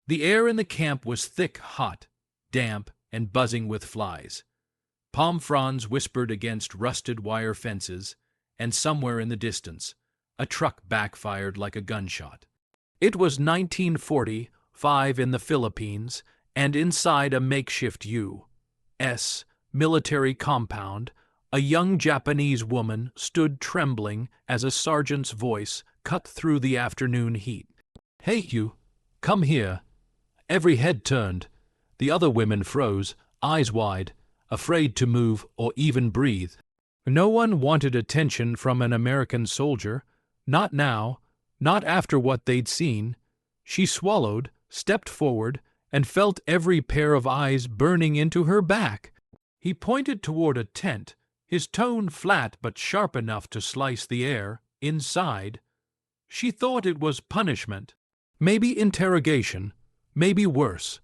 The air in the camp was thick, hot, damp, and buzzing with flies. Palm fronds whispered against rusted wire fences, and somewhere in the distance, a truck backfired like a gunshot. It was 1945 in the Philippines, and inside a makeshift U.S. military compound, a young Japanese woman stood trembling as a sergeant's voice cut through the afternoon heat. "Hey, you, come here." Every head turned. The other women froze, eyes wide, afraid to move or even breathe. No one wanted attention from an American soldier. Not now, not after what they'd seen. She swallowed, stepped forward, and felt every pair of eyes burning into her back. He pointed toward a tent, his tone flat but sharp enough to slice the air. Inside, she thought it was punishment. Maybe interrogation, maybe worse.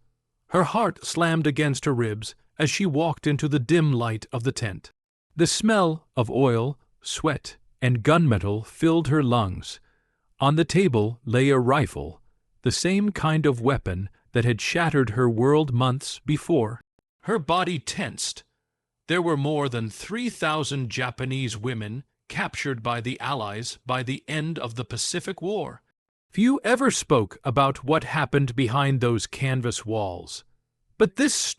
Her heart slammed against her ribs as she walked into the dim light of the tent. The smell of oil, sweat, and gunmetal filled her lungs. On the table lay a rifle, the same kind of weapon that had shattered her world months before. Her body tensed. There were more than 3,000 Japanese women captured by the Allies by the end of the Pacific War. Few ever spoke about what happened behind those canvas walls. But this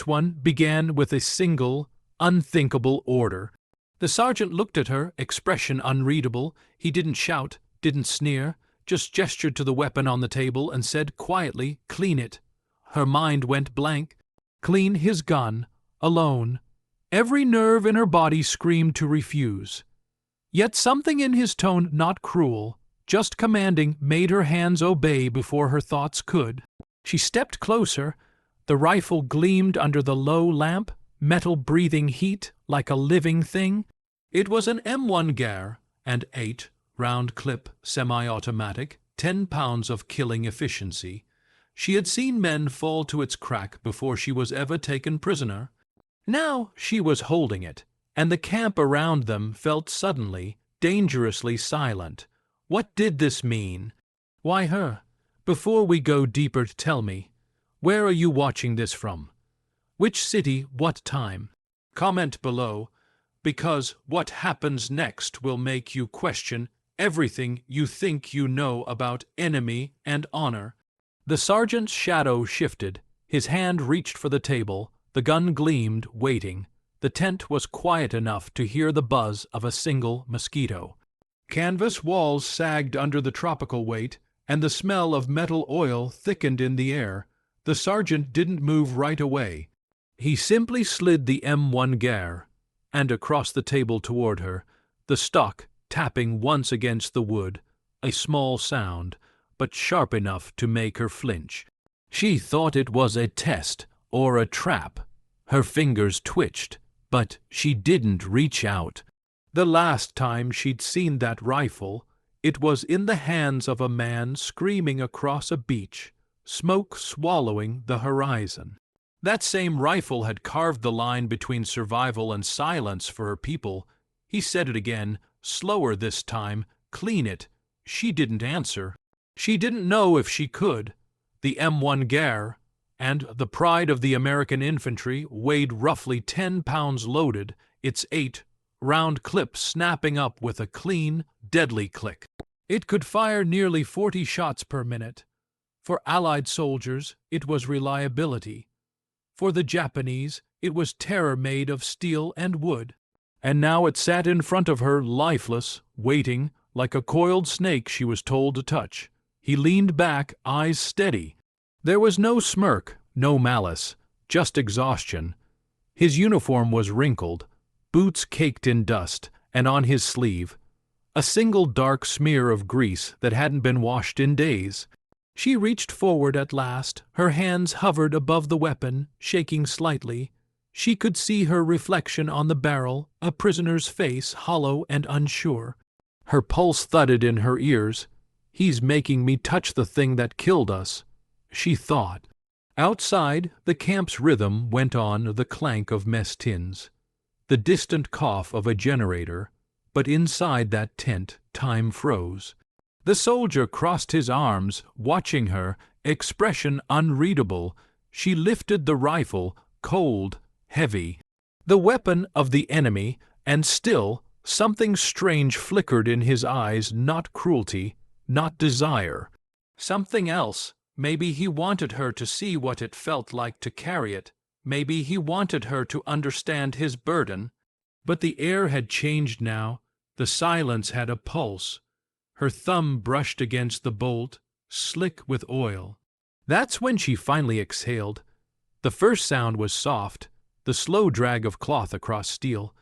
one, began with a single, unthinkable order. The sergeant looked at her, expression unreadable. He didn't shout, didn't sneer, just gestured to the weapon on the table and said quietly, "Clean it." Her mind went blank. Clean his gun, alone. Every nerve in her body screamed to refuse. Yet something in his tone, not cruel, just commanding, made her hands obey before her thoughts could. She stepped closer. The rifle gleamed under the low lamp, metal-breathing heat like a living thing. It was an M1 Gar, and 8-round clip, semi-automatic, 10 pounds of killing efficiency. She had seen men fall to its crack before she was ever taken prisoner. Now she was holding it, and the camp around them felt suddenly, dangerously silent. What did this mean? Why her? Before we go deeper, tell me, where are you watching this from? Which city, what time? Comment below, because what happens next will make you question everything you think you know about enemy and honor. The sergeant's shadow shifted. His hand reached for the table. The gun gleamed, waiting. The tent was quiet enough to hear the buzz of a single mosquito. Canvas walls sagged under the tropical weight, and the smell of metal oil thickened in the air. The sergeant didn't move right away. He simply slid the M1 Gar and across the table toward her, the stock tapping once against the wood, a small sound, but sharp enough to make her flinch. She thought it was a test or a trap. Her fingers twitched, but she didn't reach out. The last time she'd seen that rifle, it was in the hands of a man screaming across a beach, smoke swallowing the horizon. That same rifle had carved the line between survival and silence for her people. He said it again, slower this time, "Clean it." She didn't answer. She didn't know if she could. The M1 Gar, and the pride of the American infantry, weighed roughly 10 pounds loaded, its 8-round clip snapping up with a clean, deadly click. It could fire nearly 40 shots per minute. For Allied soldiers, it was reliability. For the Japanese, it was terror made of steel and wood. And now it sat in front of her, lifeless, waiting, like a coiled snake she was told to touch. He leaned back, eyes steady. There was no smirk, no malice, just exhaustion. His uniform was wrinkled, boots caked in dust, and on his sleeve, a single dark smear of grease that hadn't been washed in days. She reached forward at last. Her hands hovered above the weapon, shaking slightly. She could see her reflection on the barrel, a prisoner's face, hollow and unsure. Her pulse thudded in her ears. "He's making me touch the thing that killed us," she thought. Outside, the camp's rhythm went on, the clank of mess tins, the distant cough of a generator, but inside that tent time froze. The soldier crossed his arms, watching her, expression unreadable. She lifted the rifle, cold, heavy. The weapon of the enemy, and still something strange flickered in his eyes, not cruelty, not desire. Something else. Maybe he wanted her to see what it felt like to carry it. Maybe he wanted her to understand his burden. But the air had changed now. The silence had a pulse. Her thumb brushed against the bolt, slick with oil. That's when she finally exhaled. The first sound was soft, the slow drag of cloth across steel.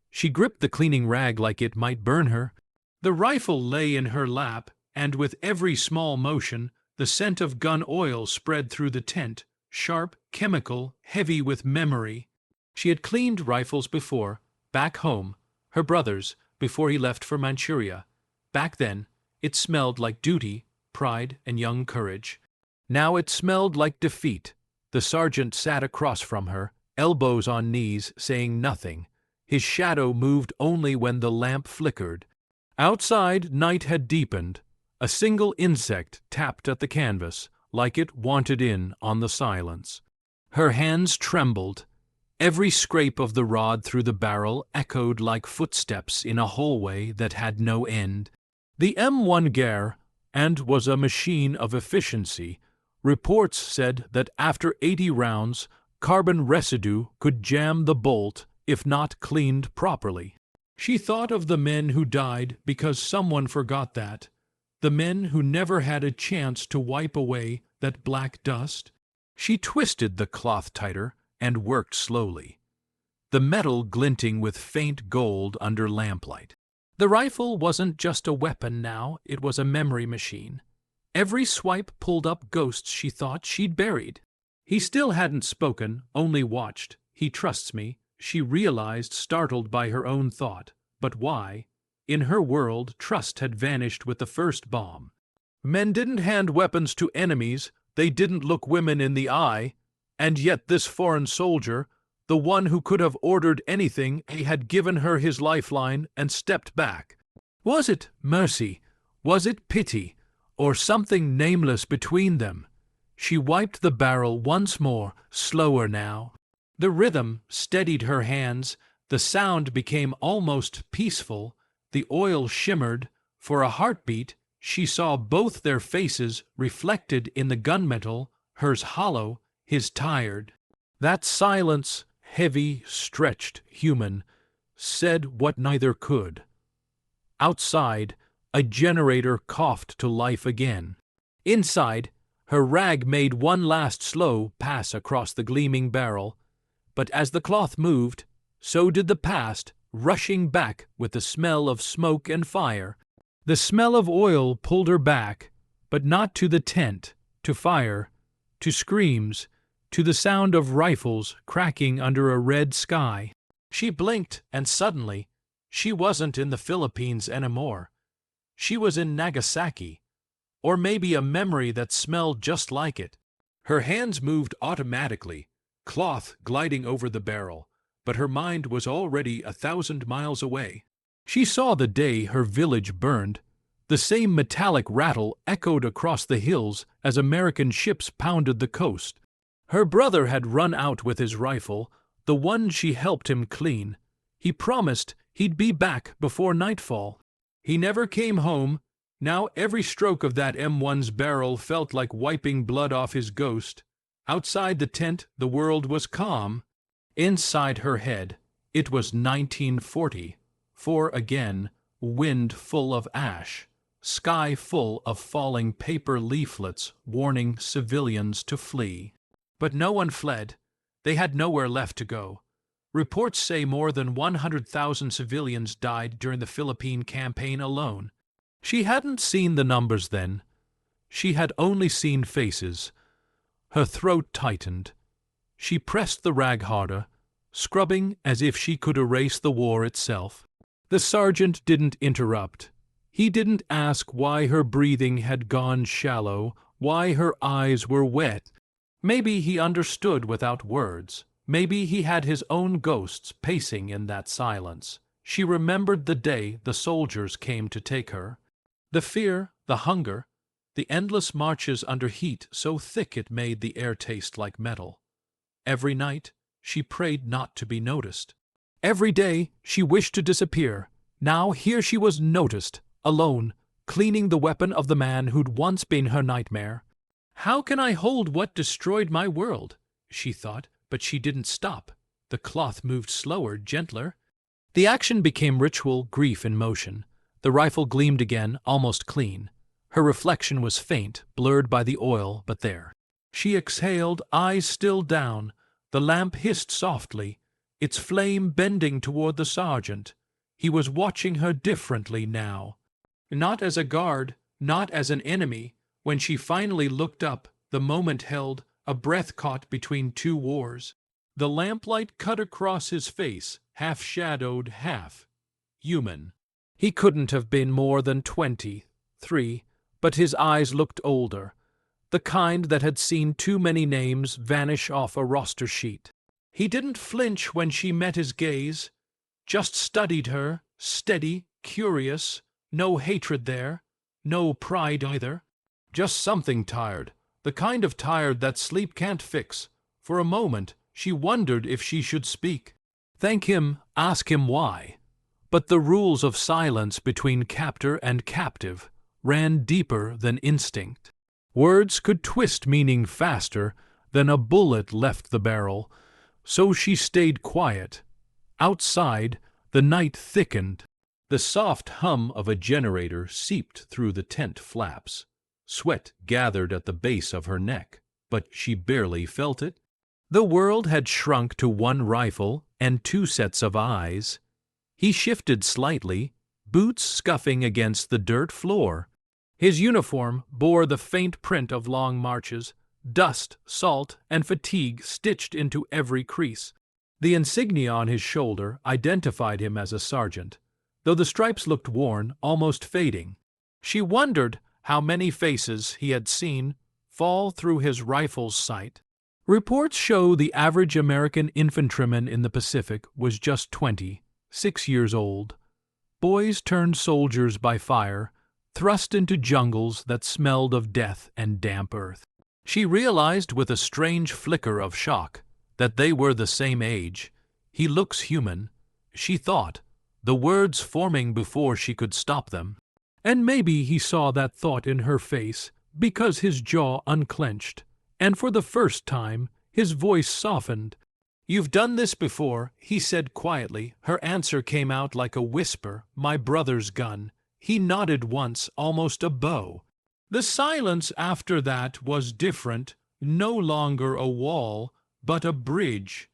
She gripped the cleaning rag like it might burn her. The rifle lay in her lap, and with every small motion, the scent of gun oil spread through the tent, sharp, chemical, heavy with memory. She had cleaned rifles before, back home, her brother's, before he left for Manchuria. Back then, it smelled like duty, pride, and young courage. Now it smelled like defeat. The sergeant sat across from her, elbows on knees, saying nothing. His shadow moved only when the lamp flickered. Outside, night had deepened. A single insect tapped at the canvas, like it wanted in on the silence. Her hands trembled. Every scrape of the rod through the barrel echoed like footsteps in a hallway that had no end. The M1 Gare, and was a machine of efficiency. Reports said that after 80 rounds, carbon residue could jam the bolt if not cleaned properly. She thought of the men who died because someone forgot that. The men who never had a chance to wipe away that black dust. She twisted the cloth tighter and worked slowly, the metal glinting with faint gold under lamplight. The rifle wasn't just a weapon now, it was a memory machine. Every swipe pulled up ghosts she thought she'd buried. He still hadn't spoken, only watched. He trusts me, she realized, startled by her own thought. But why? In her world, trust had vanished with the first bomb. Men didn't hand weapons to enemies, they didn't look women in the eye, and yet this foreign soldier, the one who could have ordered anything, he had given her his lifeline and stepped back. Was it mercy? Was it pity? Or something nameless between them? She wiped the barrel once more, slower now. The rhythm steadied her hands, the sound became almost peaceful. The oil shimmered. For a heartbeat, she saw both their faces reflected in the gunmetal, hers hollow, his tired. That silence, heavy, stretched, human, said what neither could. Outside, a generator coughed to life again. Inside, her rag made one last slow pass across the gleaming barrel. But as the cloth moved, so did the past, rushing back with the smell of smoke and fire. The smell of oil pulled her back, but not to the tent, to fire, to screams, to the sound of rifles cracking under a red sky. She blinked, and suddenly, she wasn't in the Philippines anymore. She was in Nagasaki, or maybe a memory that smelled just like it. Her hands moved automatically, cloth gliding over the barrel, but her mind was already 1,000 miles away. She saw the day her village burned. The same metallic rattle echoed across the hills as American ships pounded the coast. Her brother had run out with his rifle, the one she helped him clean. He promised he'd be back before nightfall. He never came home. Now every stroke of that M1's barrel felt like wiping blood off his ghost. Outside the tent, the world was calm. Inside her head, it was 1940. For again, wind full of ash, sky full of falling paper leaflets warning civilians to flee. But no one fled. They had nowhere left to go. Reports say more than 100,000 civilians died during the Philippine campaign alone. She hadn't seen the numbers then. She had only seen faces. Her throat tightened. She pressed the rag harder, scrubbing as if she could erase the war itself. The sergeant didn't interrupt. He didn't ask why her breathing had gone shallow, why her eyes were wet. Maybe he understood without words. Maybe he had his own ghosts pacing in that silence. She remembered the day the soldiers came to take her. The fear, the hunger, the endless marches under heat so thick it made the air taste like metal. Every night, she prayed not to be noticed. Every day, she wished to disappear. Now here she was noticed, alone, cleaning the weapon of the man who'd once been her nightmare. "How can I hold what destroyed my world?" she thought, but she didn't stop. The cloth moved slower, gentler. The action became ritual, grief in motion. The rifle gleamed again, almost clean. Her reflection was faint, blurred by the oil, but there. She exhaled, eyes still down. The lamp hissed softly, its flame bending toward the sergeant. He was watching her differently now. Not as a guard, not as an enemy. When she finally looked up, the moment held, a breath caught between two wars. The lamplight cut across his face, half-shadowed, half human. He couldn't have been more than 23, but his eyes looked older, the kind that had seen too many names vanish off a roster sheet. He didn't flinch when she met his gaze, just studied her, steady, curious, no hatred there, no pride either, just something tired, the kind of tired that sleep can't fix. For a moment, she wondered if she should speak. Thank him, ask him why. But the rules of silence between captor and captive ran deeper than instinct. Words could twist meaning faster than a bullet left the barrel, so she stayed quiet. Outside, the night thickened. The soft hum of a generator seeped through the tent flaps. Sweat gathered at the base of her neck, but she barely felt it. The world had shrunk to one rifle and two sets of eyes. He shifted slightly, boots scuffing against the dirt floor. His uniform bore the faint print of long marches, dust, salt, and fatigue stitched into every crease. The insignia on his shoulder identified him as a sergeant, though the stripes looked worn, almost fading. She wondered how many faces he had seen fall through his rifle's sight. Reports show the average American infantryman in the Pacific was just 26 years old. Boys turned soldiers by fire, thrust into jungles that smelled of death and damp earth. She realized with a strange flicker of shock that they were the same age. He looks human, she thought, the words forming before she could stop them. And maybe he saw that thought in her face because his jaw unclenched, and for the first time his voice softened. "You've done this before," he said quietly. Her answer came out like a whisper, "My brother's gun." He nodded once, almost a bow. The silence after that was different, no longer a wall, but a bridge.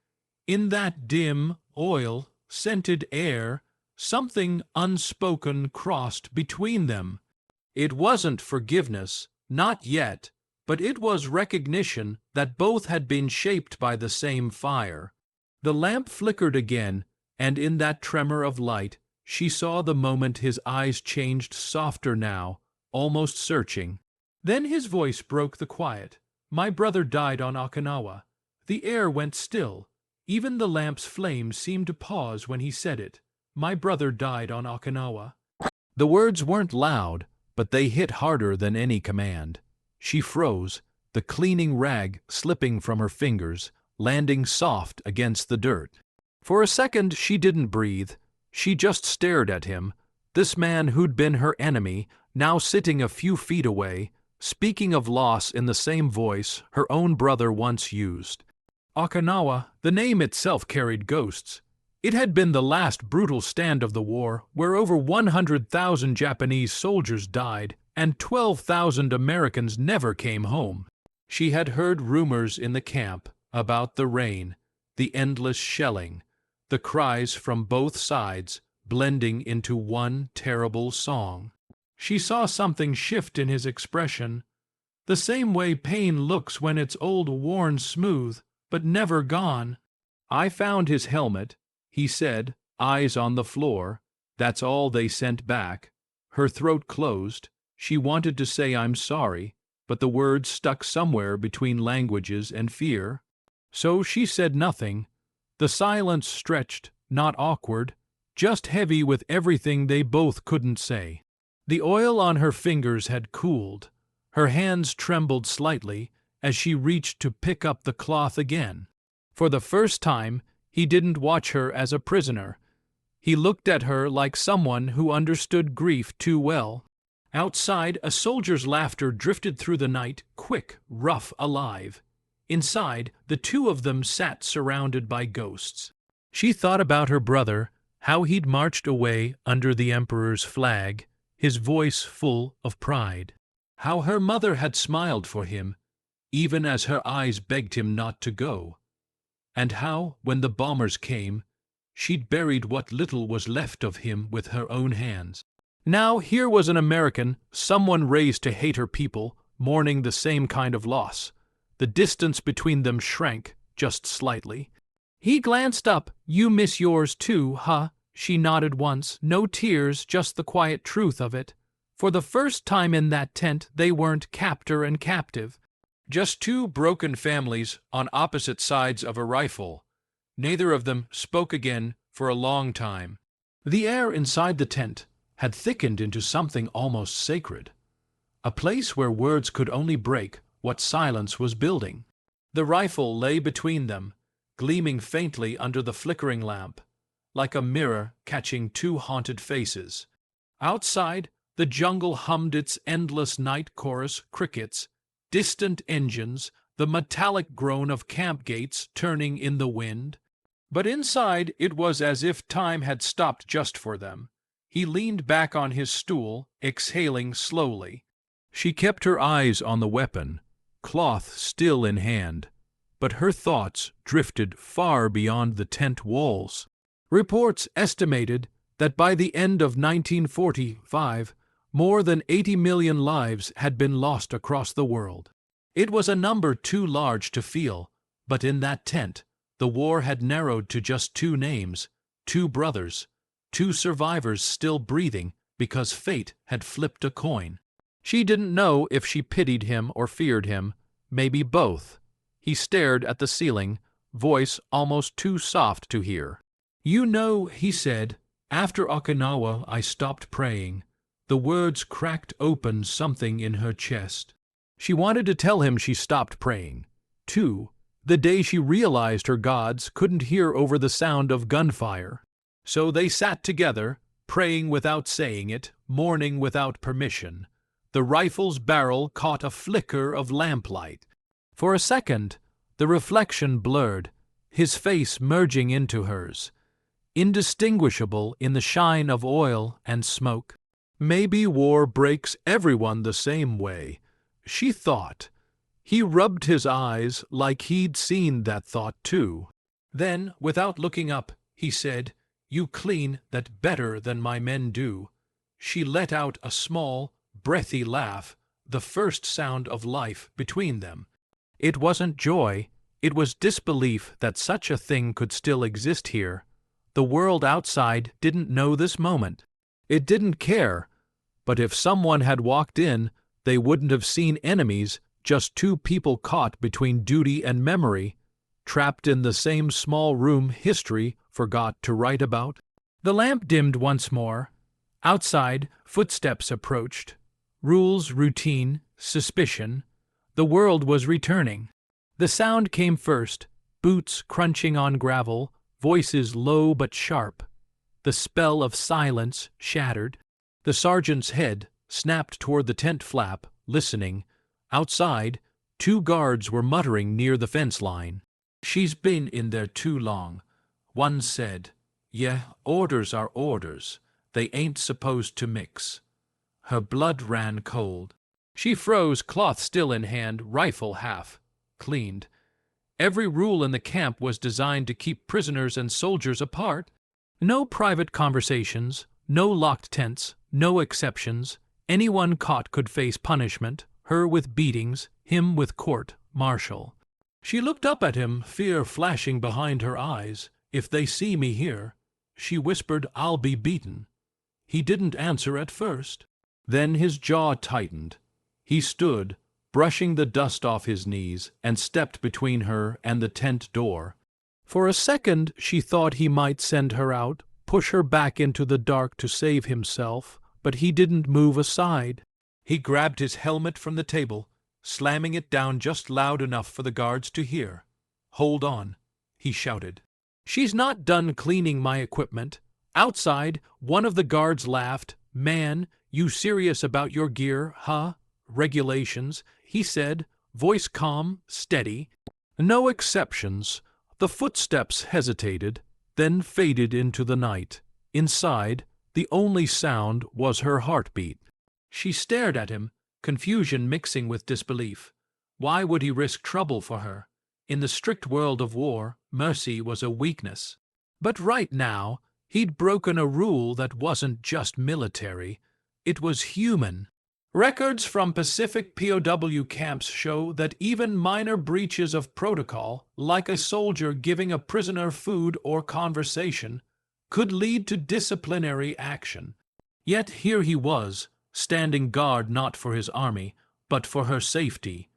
In that dim, oil-scented air, something unspoken crossed between them. It wasn't forgiveness, not yet, but it was recognition that both had been shaped by the same fire. The lamp flickered again, and in that tremor of light, she saw the moment his eyes changed softer now, almost searching. Then his voice broke the quiet. "My brother died on Okinawa." The air went still. Even the lamp's flame seemed to pause when he said it. "My brother died on Okinawa." The words weren't loud, but they hit harder than any command. She froze, the cleaning rag slipping from her fingers, landing soft against the dirt. For a second she didn't breathe. She just stared at him, this man who'd been her enemy, now sitting a few feet away, speaking of loss in the same voice her own brother once used. Okinawa, the name itself carried ghosts. It had been the last brutal stand of the war, where over 100,000 Japanese soldiers died and 12,000 Americans never came home. She had heard rumors in the camp about the rain, the endless shelling, the cries from both sides blending into one terrible song. She saw something shift in his expression, the same way pain looks when it's old, worn smooth, but never gone. "I found his helmet," he said, eyes on the floor. "That's all they sent back." Her throat closed. She wanted to say "I'm sorry," but the words stuck somewhere between languages and fear. So she said nothing. The silence stretched, not awkward, just heavy with everything they both couldn't say. The oil on her fingers had cooled. Her hands trembled slightly as she reached to pick up the cloth again. For the first time, he didn't watch her as a prisoner. He looked at her like someone who understood grief too well. Outside, a soldier's laughter drifted through the night, quick, rough, alive. Inside, the two of them sat surrounded by ghosts. She thought about her brother, how he'd marched away under the Emperor's flag, his voice full of pride. How her mother had smiled for him, even as her eyes begged him not to go. And how, when the bombers came, she'd buried what little was left of him with her own hands. Now here was an American, someone raised to hate her people, mourning the same kind of loss. The distance between them shrank, just slightly. He glanced up. "You miss yours too, huh?" She nodded once. No tears, just the quiet truth of it. For the first time in that tent, they weren't captor and captive. Just two broken families on opposite sides of a rifle. Neither of them spoke again for a long time. The air inside the tent had thickened into something almost sacred. A place where words could only break what silence was building. The rifle lay between them, gleaming faintly under the flickering lamp, like a mirror catching two haunted faces. Outside, the jungle hummed its endless night chorus, crickets, distant engines, the metallic groan of camp gates turning in the wind. But inside it was as if time had stopped just for them. He leaned back on his stool, exhaling slowly. She kept her eyes on the weapon, cloth still in hand, but her thoughts drifted far beyond the tent walls. Reports estimated that by the end of 1945, more than 80 million lives had been lost across the world. It was a number too large to feel, but in that tent, the war had narrowed to just two names, two brothers, two survivors still breathing because fate had flipped a coin. She didn't know if she pitied him or feared him, maybe both. He stared at the ceiling, voice almost too soft to hear. "You know," he said, "after Okinawa I stopped praying." The words cracked open something in her chest. She wanted to tell him she stopped praying, too, the day she realized her gods couldn't hear over the sound of gunfire. So they sat together, praying without saying it, mourning without permission. The rifle's barrel caught a flicker of lamplight. For a second, the reflection blurred, his face merging into hers, indistinguishable in the shine of oil and smoke. Maybe war breaks everyone the same way, she thought. He rubbed his eyes like he'd seen that thought too. Then, without looking up, he said, "You clean that better than my men do." She let out a small, breathy laugh, the first sound of life between them. It wasn't joy, it was disbelief that such a thing could still exist here. The world outside didn't know this moment. It didn't care, but if someone had walked in, they wouldn't have seen enemies, just two people caught between duty and memory, trapped in the same small room history forgot to write about. The lamp dimmed once more. Outside, footsteps approached. Rules, routine, suspicion. The world was returning. The sound came first, boots crunching on gravel, voices low but sharp. The spell of silence shattered. The sergeant's head snapped toward the tent flap, listening. Outside, two guards were muttering near the fence line. "She's been in there too long," one said. "Yeah, orders are orders. They ain't supposed to mix." Her blood ran cold. She froze, cloth still in hand, rifle half cleaned. Every rule in the camp was designed to keep prisoners and soldiers apart. No private conversations, no locked tents, no exceptions. Anyone caught could face punishment, her with beatings, him with court-martial. She looked up at him, fear flashing behind her eyes. "If they see me here," she whispered, "I'll be beaten." He didn't answer at first. Then his jaw tightened. He stood, brushing the dust off his knees, and stepped between her and the tent door. For a second she thought he might send her out, push her back into the dark to save himself, but he didn't move aside. He grabbed his helmet from the table, slamming it down just loud enough for the guards to hear. "Hold on," he shouted. "She's not done cleaning my equipment." Outside, one of the guards laughed. "Man, you serious about your gear, huh? Regulations," he said, voice calm, steady. "No exceptions." The footsteps hesitated, then faded into the night. Inside, the only sound was her heartbeat. She stared at him, confusion mixing with disbelief. Why would he risk trouble for her? In the strict world of war, mercy was a weakness. But right now, he'd broken a rule that wasn't just military. It was human. Records from Pacific POW camps show that even minor breaches of protocol, like a soldier giving a prisoner food or conversation, could lead to disciplinary action. Yet here he was, standing guard not for his army, but for her safety.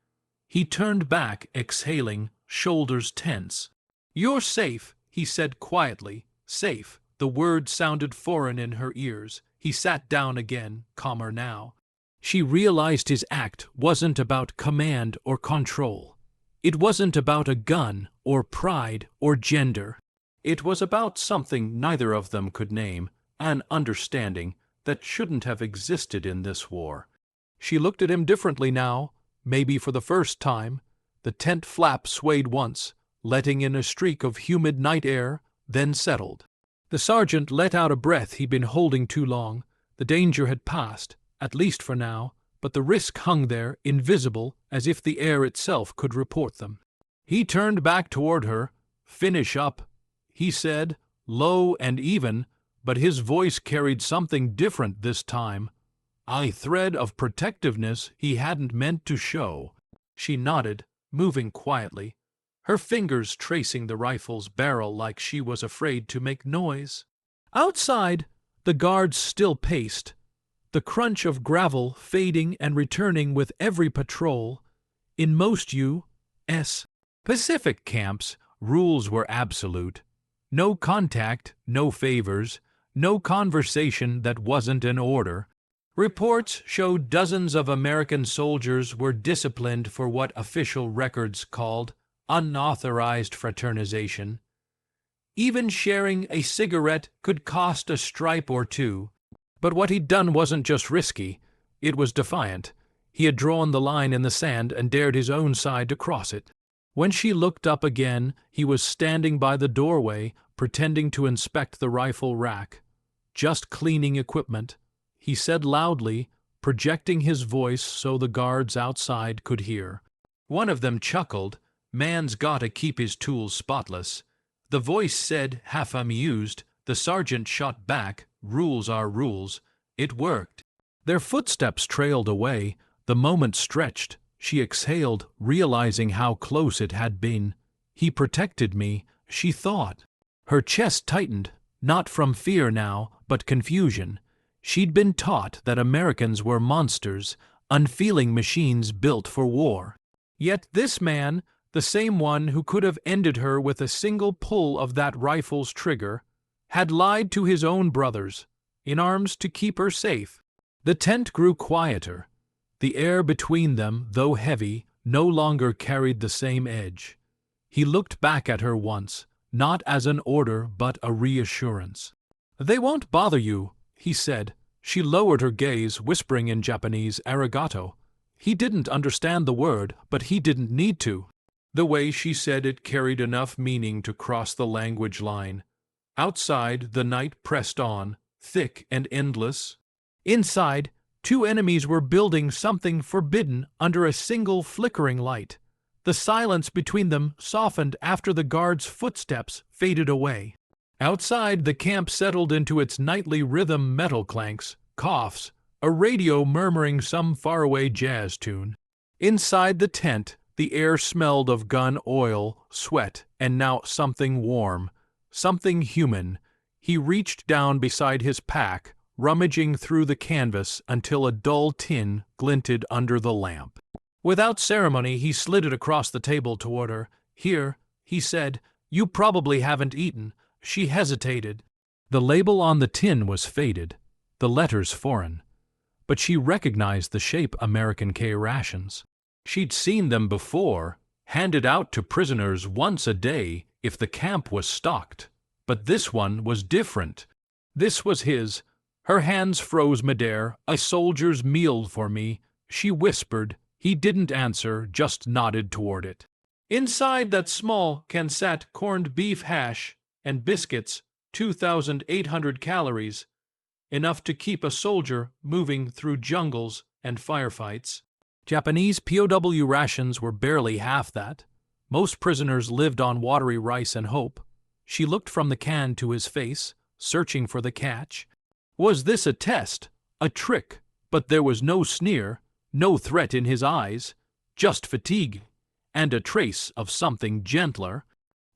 He turned back, exhaling, shoulders tense. "You're safe," he said quietly. Safe. The word sounded foreign in her ears. He sat down again, calmer now. She realized his act wasn't about command or control. It wasn't about a gun or pride or gender. It was about something neither of them could name, an understanding that shouldn't have existed in this war. She looked at him differently now, maybe for the first time. The tent flap swayed once, letting in a streak of humid night air, then settled. The sergeant let out a breath he'd been holding too long. The danger had passed, at least for now, but the risk hung there, invisible, as if the air itself could report them. He turned back toward her. "Finish up," he said, low and even, but his voice carried something different this time. A thread of protectiveness he hadn't meant to show. She nodded, moving quietly, her fingers tracing the rifle's barrel like she was afraid to make noise. Outside, the guards still paced, the crunch of gravel fading and returning with every patrol. In most U.S. Pacific camps, rules were absolute. No contact, no favors, no conversation that wasn't in order. Reports showed dozens of American soldiers were disciplined for what official records called unauthorized fraternization. Even sharing a cigarette could cost a stripe or two. But what he'd done wasn't just risky, it was defiant. He had drawn the line in the sand and dared his own side to cross it. When she looked up again, he was standing by the doorway, pretending to inspect the rifle rack. "Just cleaning equipment," he said loudly, projecting his voice so the guards outside could hear. One of them chuckled. "Man's gotta keep his tools spotless." The voice said, half amused. The sergeant shot back, "Rules are rules." It worked. Their footsteps trailed away. The moment stretched. She exhaled, realizing how close it had been. He protected me, she thought. Her chest tightened, not from fear now, but confusion. She'd been taught that Americans were monsters, unfeeling machines built for war. Yet this man, the same one who could have ended her with a single pull of that rifle's trigger, had lied to his own brothers, in arms to keep her safe. The tent grew quieter. The air between them, though heavy, no longer carried the same edge. He looked back at her once, not as an order but a reassurance. "They won't bother you," he said. She lowered her gaze, whispering in Japanese, "Arigato." He didn't understand the word, but he didn't need to. The way she said it carried enough meaning to cross the language line. Outside, the night pressed on, thick and endless. Inside, two enemies were building something forbidden under a single flickering light. The silence between them softened after the guards' footsteps faded away. Outside, the camp settled into its nightly rhythm, metal clanks, coughs, a radio murmuring some faraway jazz tune. Inside the tent, the air smelled of gun oil, sweat, and now something warm, something human. He reached down beside his pack, rummaging through the canvas until a dull tin glinted under the lamp. Without ceremony, he slid it across the table toward her. "Here," he said, "you probably haven't eaten." She hesitated. The label on the tin was faded. the letters foreign, but she recognized the shape American K rations. She'd seen them before, handed out to prisoners once a day if the camp was stocked. But this one was different. This was his. Her hands froze midair. "A soldier's meal for me," she whispered. He didn't answer, just nodded toward it. Inside that small can sat corned beef hash and biscuits, 2,800 calories, enough to keep a soldier moving through jungles and firefights. Japanese POW rations were barely half that. Most prisoners lived on watery rice and hope. She looked from the can to his face, searching for the catch. Was this a test, a trick? But there was no sneer, no threat in his eyes, just fatigue, and a trace of something gentler.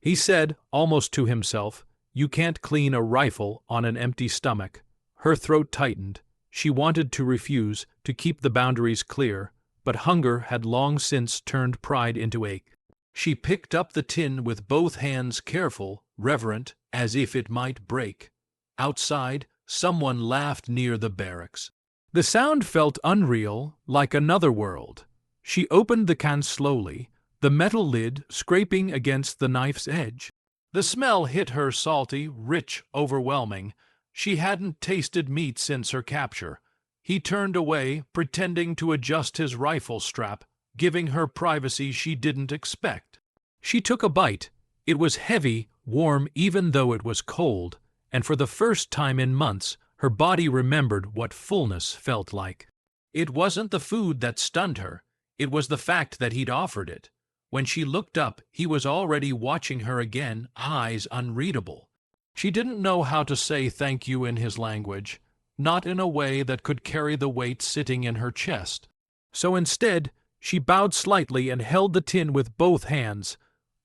He said, almost to himself, "You can't clean a rifle on an empty stomach." Her throat tightened. She wanted to refuse, to keep the boundaries clear, but hunger had long since turned pride into ache. She picked up the tin with both hands, careful, reverent, as if it might break. Outside, someone laughed near the barracks. The sound felt unreal, like another world. She opened the can slowly, the metal lid scraping against the knife's edge. The smell hit her salty, rich, overwhelming. She hadn't tasted meat since her capture. He turned away, pretending to adjust his rifle strap, giving her privacy she didn't expect. She took a bite. It was heavy, warm even though it was cold, and for the first time in months, her body remembered what fullness felt like. It wasn't the food that stunned her. It was the fact that he'd offered it. When she looked up, he was already watching her again, eyes unreadable. She didn't know how to say thank you in his language, not in a way that could carry the weight sitting in her chest. So instead, she bowed slightly and held the tin with both hands,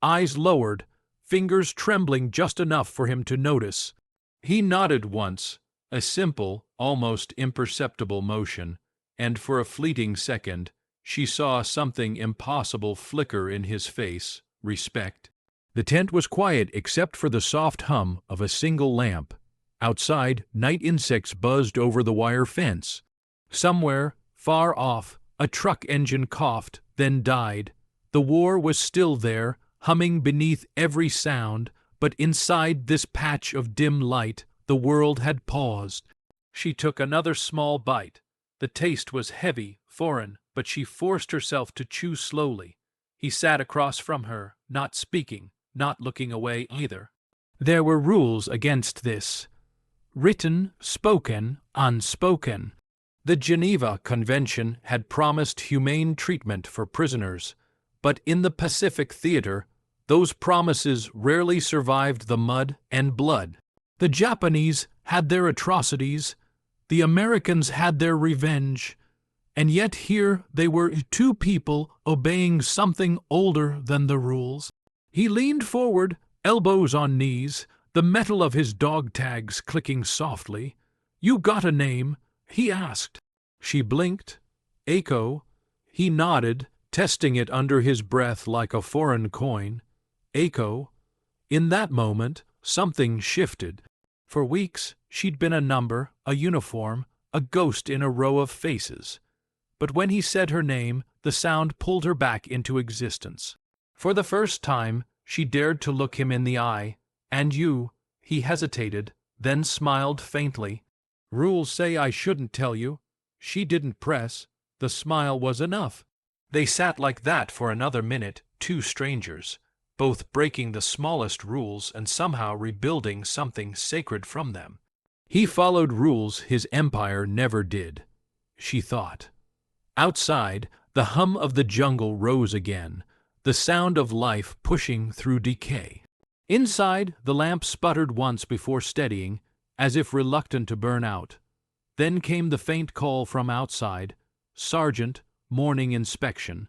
eyes lowered, fingers trembling just enough for him to notice. He nodded once, a simple, almost imperceptible motion, and for a fleeting second, she saw something impossible flicker in his face, respect. The tent was quiet except for the soft hum of a single lamp. Outside, night insects buzzed over the wire fence. Somewhere, far off, a truck engine coughed, then died. The war was still there, humming beneath every sound, but inside this patch of dim light, the world had paused. She took another small bite. The taste was heavy, foreign, but she forced herself to chew slowly. He sat across from her, not speaking, not looking away either. There were rules against this. Written, spoken, unspoken. The Geneva Convention had promised humane treatment for prisoners, but in the Pacific theater, those promises rarely survived the mud and blood. The Japanese had their atrocities, the Americans had their revenge, and yet here they were, two people obeying something older than the rules. He leaned forward, elbows on knees, the metal of his dog tags clicking softly. "You got a name?" he asked. She blinked. "Echo." He nodded, testing it under his breath like a foreign coin. "Echo." In that moment, something shifted. For weeks, she'd been a number, a uniform, a ghost in a row of faces. But when he said her name, the sound pulled her back into existence. For the first time, she dared to look him in the eye. "And you?" He hesitated, then smiled faintly. "Rules say I shouldn't tell you." She didn't press. The smile was enough. They sat like that for another minute, two strangers, both breaking the smallest rules and somehow rebuilding something sacred from them. He followed rules his empire never did, she thought. Outside, the hum of the jungle rose again, the sound of life pushing through decay. Inside, the lamp sputtered once before steadying, as if reluctant to burn out. Then came the faint call from outside, "Sergeant, morning inspection."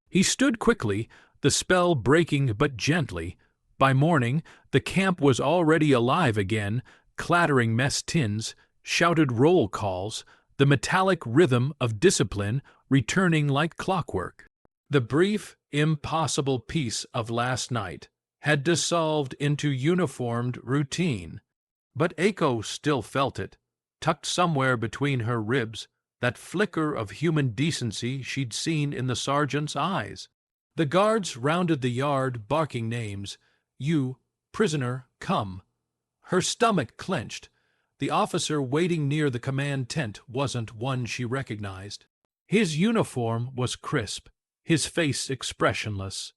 He stood quickly, the spell breaking but gently. By morning, the camp was already alive again, clattering mess tins, shouted roll calls, the metallic rhythm of discipline returning like clockwork. The brief, impossible peace of last night had dissolved into uniformed routine. But Echo still felt it. tucked somewhere between her ribs, that flicker of human decency she'd seen in the sergeant's eyes. The guards rounded the yard, barking names. "You, prisoner, come." Her stomach clenched. The officer waiting near the command tent wasn't one she recognized. His uniform was crisp, his face expressionless.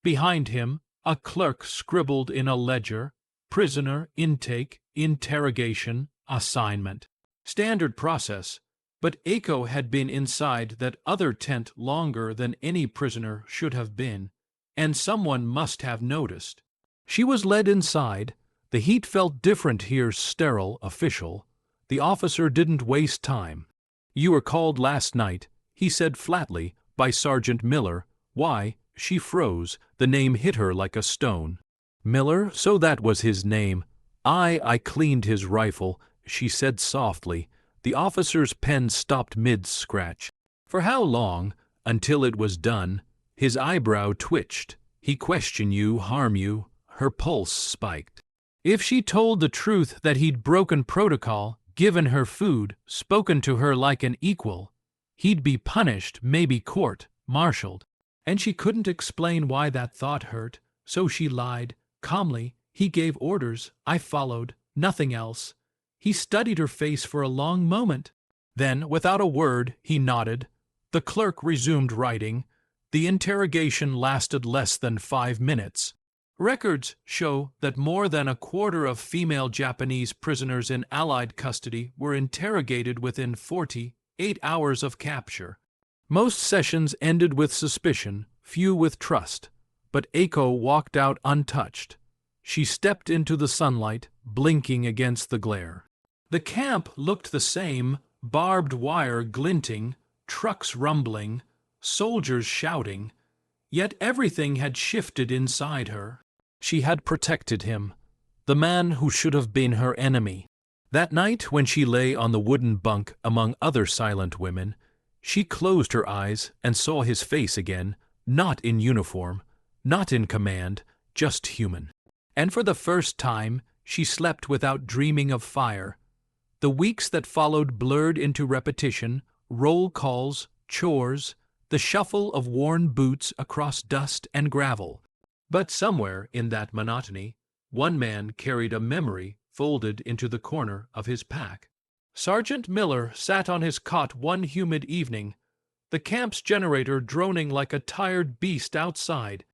Behind him, a clerk scribbled in a ledger, "Prisoner, intake, interrogation, assignment." Standard process, but Echo had been inside that other tent longer than any prisoner should have been, and someone must have noticed. She was led inside. The heat felt different here, sterile, official. The officer didn't waste time. "You were called last night," he said flatly, "by Sergeant Miller." Why? She froze. The name hit her like a stone. Miller? So that was his name. I cleaned his rifle," she said softly. The officer's pen stopped mid-scratch. "For how long?" "Until it was done." His eyebrow twitched. "He question you, harm you." Her pulse spiked. If she told the truth that he'd broken protocol, given her food, spoken to her like an equal, he'd be punished, maybe court-martialed. And she couldn't explain why that thought hurt, so she lied, calmly. "He gave orders, I followed, nothing else." He studied her face for a long moment. Then, without a word, he nodded. The clerk resumed writing. The interrogation lasted less than 5 minutes. Records show that more than a quarter of female Japanese prisoners in Allied custody were interrogated within 48 hours of capture. Most sessions ended with suspicion, few with trust, but Eiko walked out untouched. She stepped into the sunlight, blinking against the glare. The camp looked the same, barbed wire glinting, trucks rumbling, soldiers shouting, yet everything had shifted inside her. She had protected him, the man who should have been her enemy. That night, when she lay on the wooden bunk among other silent women, she closed her eyes and saw his face again, not in uniform, not in command, just human. And for the first time, she slept without dreaming of fire. The weeks that followed blurred into repetition, roll calls, chores, the shuffle of worn boots across dust and gravel. But somewhere in that monotony, one man carried a memory folded into the corner of his pack. Sergeant Miller sat on his cot one humid evening, the camp's generator droning like a tired beast outside.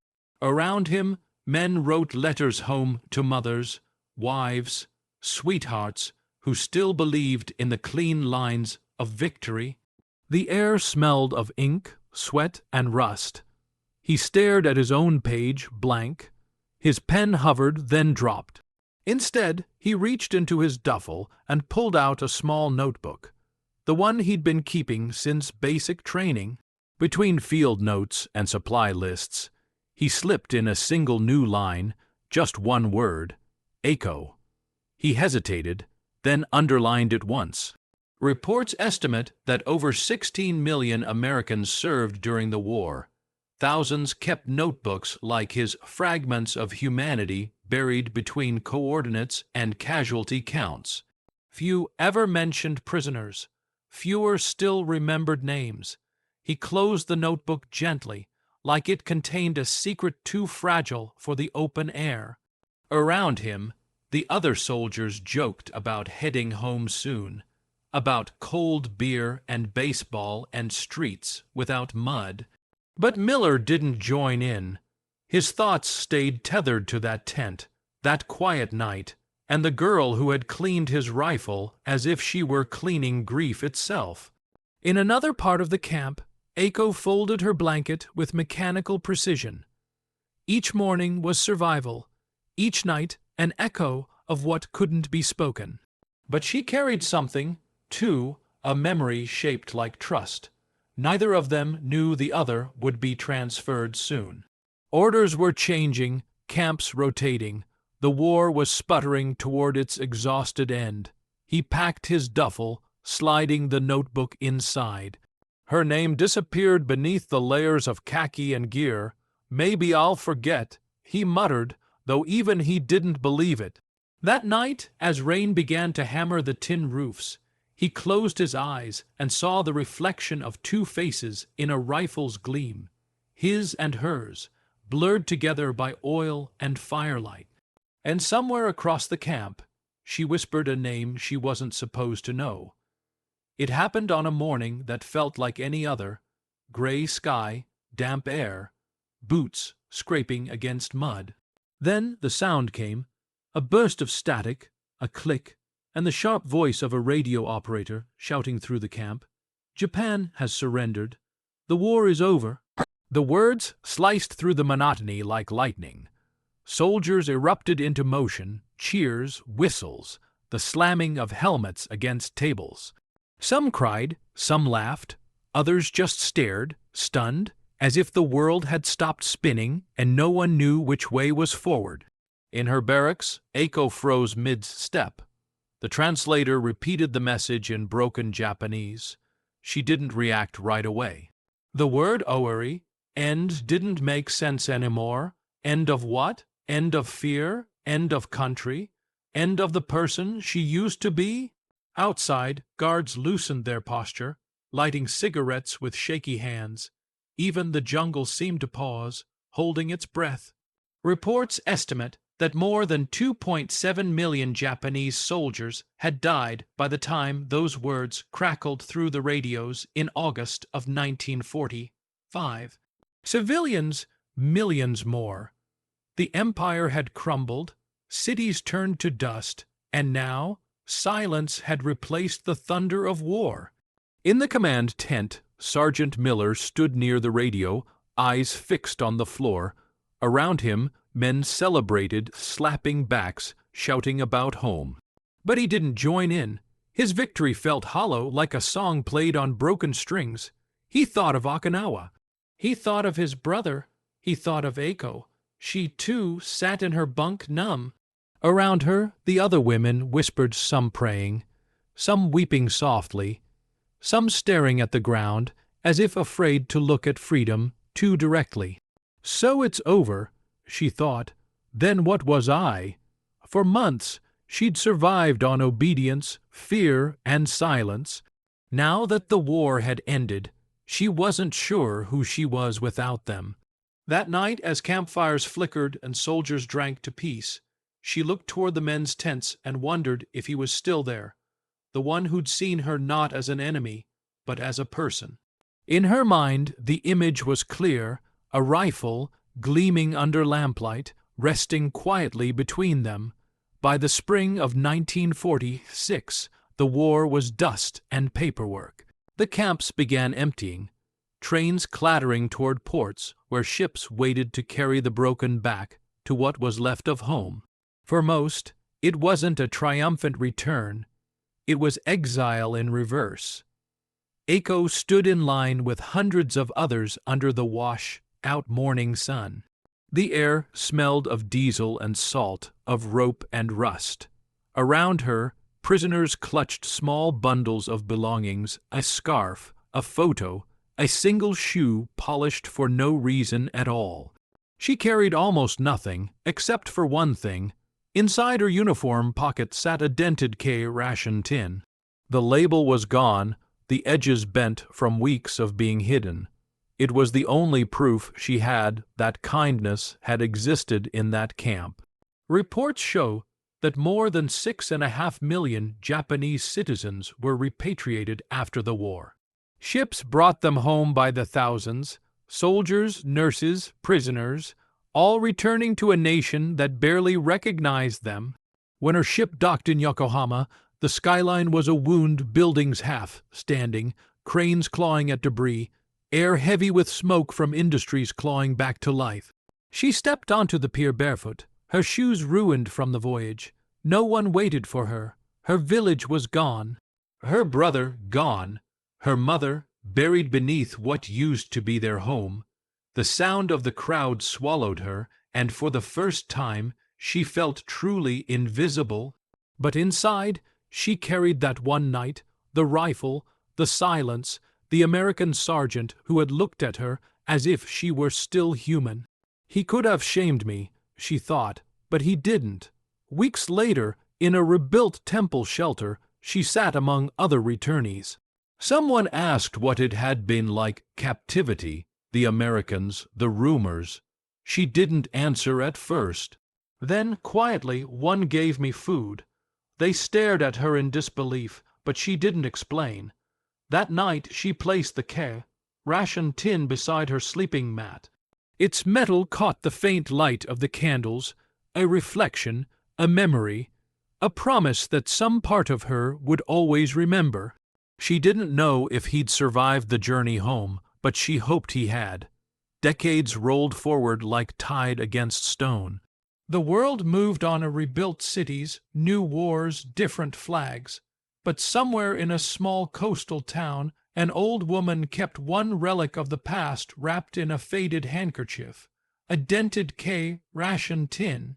Around him, men wrote letters home to mothers, wives, sweethearts, who still believed in the clean lines of victory. The air smelled of ink, sweat, and rust. He stared at his own page, blank. His pen hovered, then dropped. Instead, he reached into his duffel and pulled out a small notebook, the one he'd been keeping since basic training. Between field notes and supply lists, he slipped in a single new line, just one word, "Echo." He hesitated, then underlined it once. Reports estimate that over 16 million Americans served during the war. Thousands kept notebooks like his fragments of humanity buried between coordinates and casualty counts. Few ever mentioned prisoners. Fewer still remembered names. He closed the notebook gently, like it contained a secret too fragile for the open air. Around him, the other soldiers joked about heading home soon, about cold beer and baseball and streets without mud. But Miller didn't join in. His thoughts stayed tethered to that tent, that quiet night, and the girl who had cleaned his rifle as if she were cleaning grief itself. In another part of the camp, Eiko folded her blanket with mechanical precision. Each morning was survival, each night an echo of what couldn't be spoken. But she carried something, too, a memory shaped like trust. Neither of them knew the other would be transferred soon. Orders were changing, camps rotating. The war was sputtering toward its exhausted end. He packed his duffel, sliding the notebook inside. Her name disappeared beneath the layers of khaki and gear. "Maybe I'll forget," he muttered, though even he didn't believe it. That night, as rain began to hammer the tin roofs, He closed his eyes and saw the reflection of two faces in a rifle's gleam, his and hers, blurred together by oil and firelight. And somewhere across the camp, she whispered a name she wasn't supposed to know. It happened on a morning that felt like any other: gray sky, damp air, boots scraping against mud. Then the sound came, a burst of static, a click, and the sharp voice of a radio operator shouting through the camp. "Japan has surrendered. The war is over." The words sliced through the monotony like lightning. Soldiers erupted into motion, cheers, whistles, the slamming of helmets against tables. Some cried, some laughed, others just stared, stunned, as if the world had stopped spinning and no one knew which way was forward. In her barracks, Eiko froze mid-step. The translator repeated the message in broken Japanese. She didn't react right away. The word "owari," end, didn't make sense anymore. End of what? End of fear? End of country? End of the person she used to be? Outside, guards loosened their posture, lighting cigarettes with shaky hands. Even the jungle seemed to pause, holding its breath. Reports estimate that more than 2.7 million Japanese soldiers had died by the time those words crackled through the radios in August of 1945. Civilians, millions more. The empire had crumbled, cities turned to dust, and now silence had replaced the thunder of war. In the command tent, Sergeant Miller stood near the radio, eyes fixed on the floor. Around him, men celebrated, slapping backs, shouting about home. But he didn't join in. His victory felt hollow, like a song played on broken strings. He thought of Okinawa. He thought of his brother. He thought of Eiko. She, too, sat in her bunk numb. Around her, the other women whispered, some praying, some weeping softly, some staring at the ground, as if afraid to look at freedom too directly. So it's over, she thought. Then what was I? For months, she'd survived on obedience, fear, and silence. Now that the war had ended, she wasn't sure who she was without them. That night, as campfires flickered and soldiers drank to peace, she looked toward the men's tents and wondered if he was still there, the one who'd seen her not as an enemy, but as a person. In her mind, the image was clear, a rifle, gleaming under lamplight, resting quietly between them. By the spring of 1946, the war was dust and paperwork. The camps began emptying, trains clattering toward ports where ships waited to carry the broken back to what was left of home. For most, it wasn't a triumphant return. It was exile in reverse. Eiko stood in line with hundreds of others under the washed-out morning sun. The air smelled of diesel and salt, of rope and rust. Around her, prisoners clutched small bundles of belongings, a scarf, a photo, a single shoe polished for no reason at all. She carried almost nothing, except for one thing. Inside her uniform pocket sat a dented K-ration tin. The label was gone, the edges bent from weeks of being hidden. It was the only proof she had that kindness had existed in that camp. Reports show that more than 6.5 million Japanese citizens were repatriated after the war. Ships brought them home by the thousands, soldiers, nurses, prisoners, all returning to a nation that barely recognized them. When her ship docked in Yokohama, the skyline was a wound, buildings half standing, cranes clawing at debris, air heavy with smoke from industries clawing back to life. She stepped onto the pier barefoot, her shoes ruined from the voyage. No one waited for her. Her village was gone. Her brother gone. Her mother buried beneath what used to be their home. The sound of the crowd swallowed her, and for the first time she felt truly invisible. But inside, she carried that one night, the rifle, the silence, the American sergeant who had looked at her as if she were still human. He could have shamed me, she thought, but he didn't. Weeks later, in a rebuilt temple shelter, she sat among other returnees. Someone asked what it had been like captivity, the Americans, the rumors. She didn't answer at first. Then, quietly, one gave me food. They stared at her in disbelief, but she didn't explain. That night she placed the ration tin beside her sleeping mat. Its metal caught the faint light of the candles, a reflection, a memory, a promise that some part of her would always remember. She didn't know if he'd survived the journey home, but she hoped he had. Decades rolled forward like tide against stone. The world moved on, rebuilt cities, new wars, different flags. But somewhere in a small coastal town, an old woman kept one relic of the past wrapped in a faded handkerchief, a dented ration tin.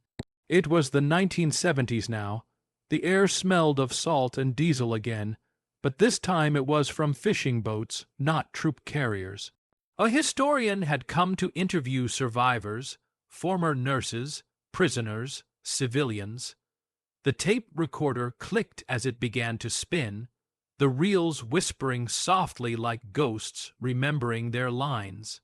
It was the 1970s now. The air smelled of salt and diesel again, but this time it was from fishing boats, not troop carriers. A historian had come to interview survivors, former nurses, prisoners, civilians. The tape recorder clicked as it began to spin, the reels whispering softly like ghosts remembering their lines.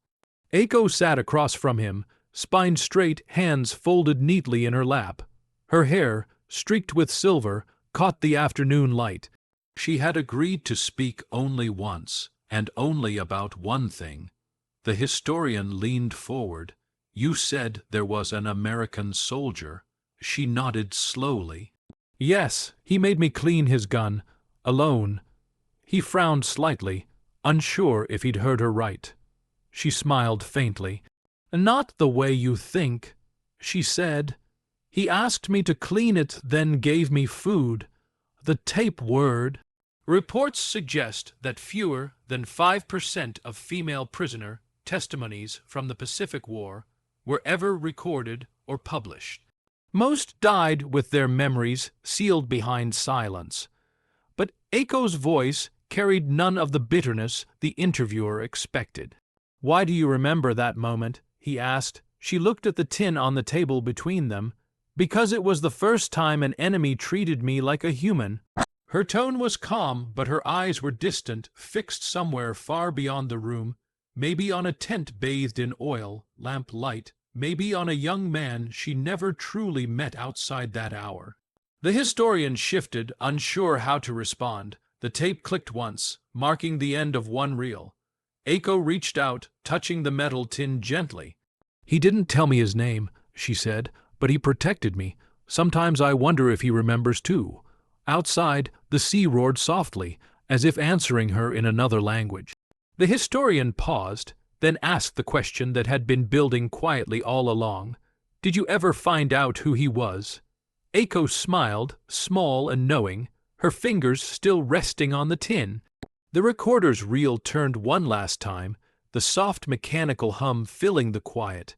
Aiko sat across from him, spine straight, hands folded neatly in her lap. Her hair, streaked with silver, caught the afternoon light. She had agreed to speak only once, and only about one thing. The historian leaned forward. "You said there was an American soldier." She nodded slowly. "Yes, he made me clean his gun, alone." He frowned slightly, unsure if he'd heard her right. She smiled faintly. "Not the way you think," she said. "He asked me to clean it, then gave me food. The tape word." Reports suggest that fewer than 5% of female prisoner testimonies from the Pacific War were ever recorded or published. Most died with their memories sealed behind silence. But Aiko's voice carried none of the bitterness the interviewer expected. "Why do you remember that moment?" he asked. She looked at the tin on the table between them. "Because it was the first time an enemy treated me like a human." Her tone was calm, but her eyes were distant, fixed somewhere far beyond the room, maybe on a tent bathed in oil, lamp light, maybe on a young man she never truly met outside that hour. The historian shifted, unsure how to respond. The tape clicked once, marking the end of one reel. Aiko reached out, touching the metal tin gently. "He didn't tell me his name," she said, "but he protected me. Sometimes I wonder if he remembers too." Outside, the sea roared softly, as if answering her in another language. The historian paused, then asked the question that had been building quietly all along. "Did you ever find out who he was?" Aiko smiled, small and knowing, her fingers still resting on the tin. The recorder's reel turned one last time, the soft mechanical hum filling the quiet.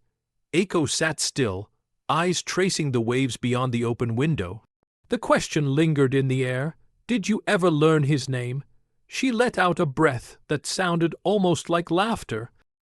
Aiko sat still, eyes tracing the waves beyond the open window. The question lingered in the air. "Did you ever learn his name?" She let out a breath that sounded almost like laughter.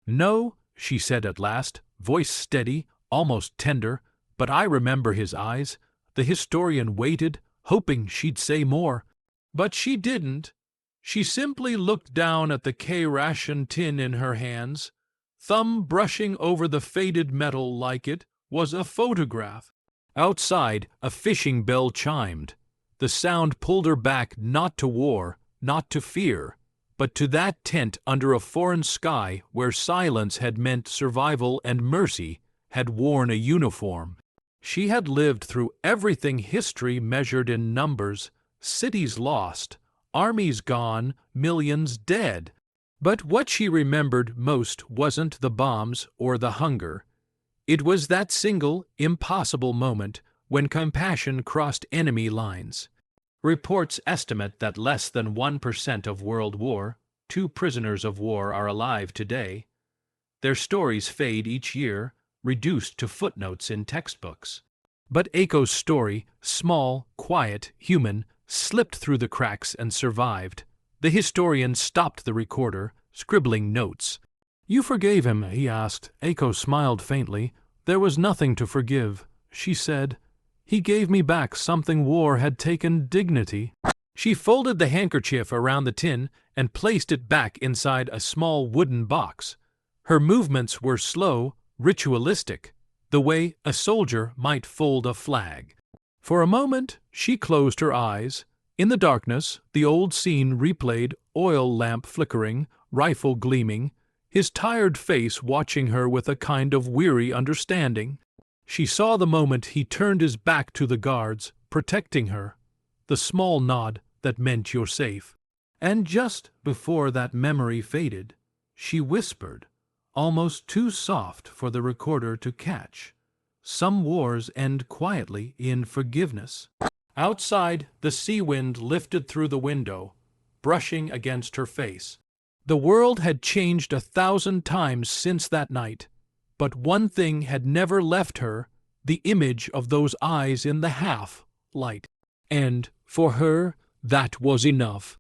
"No," she said at last, voice steady, almost tender, "but I remember his eyes." The historian waited, hoping she'd say more. But she didn't. She simply looked down at the ration tin in her hands. Thumb brushing over the faded metal like it was a photograph. Outside, a fishing bell chimed. The sound pulled her back not to war, not to fear, but to that tent under a foreign sky where silence had meant survival and mercy had worn a uniform. She had lived through everything history measured in numbers, cities lost, armies gone, millions dead. But what she remembered most wasn't the bombs or the hunger. It was that single, impossible moment when compassion crossed enemy lines. Reports estimate that less than 1% of World War II prisoners of war are alive today. Their stories fade each year, reduced to footnotes in textbooks. But Aiko's story, small, quiet, human, slipped through the cracks and survived. The historian stopped the recorder, scribbling notes. "You forgave him?" he asked. Aiko smiled faintly. "There was nothing to forgive," she said. "He gave me back something war had taken, dignity." She folded the handkerchief around the tin and placed it back inside a small wooden box. Her movements were slow, ritualistic, the way a soldier might fold a flag. For a moment, she closed her eyes. In the darkness, the old scene replayed, oil lamp flickering, rifle gleaming, his tired face watching her with a kind of weary understanding. She saw the moment he turned his back to the guards, protecting her, the small nod that meant you're safe. And just before that memory faded, she whispered, almost too soft for the recorder to catch, "Some wars end quietly in forgiveness." Outside, the sea wind lifted through the window, brushing against her face. The world had changed 1,000 times since that night, but one thing had never left her, the image of those eyes in the half-light. And, for her, that was enough.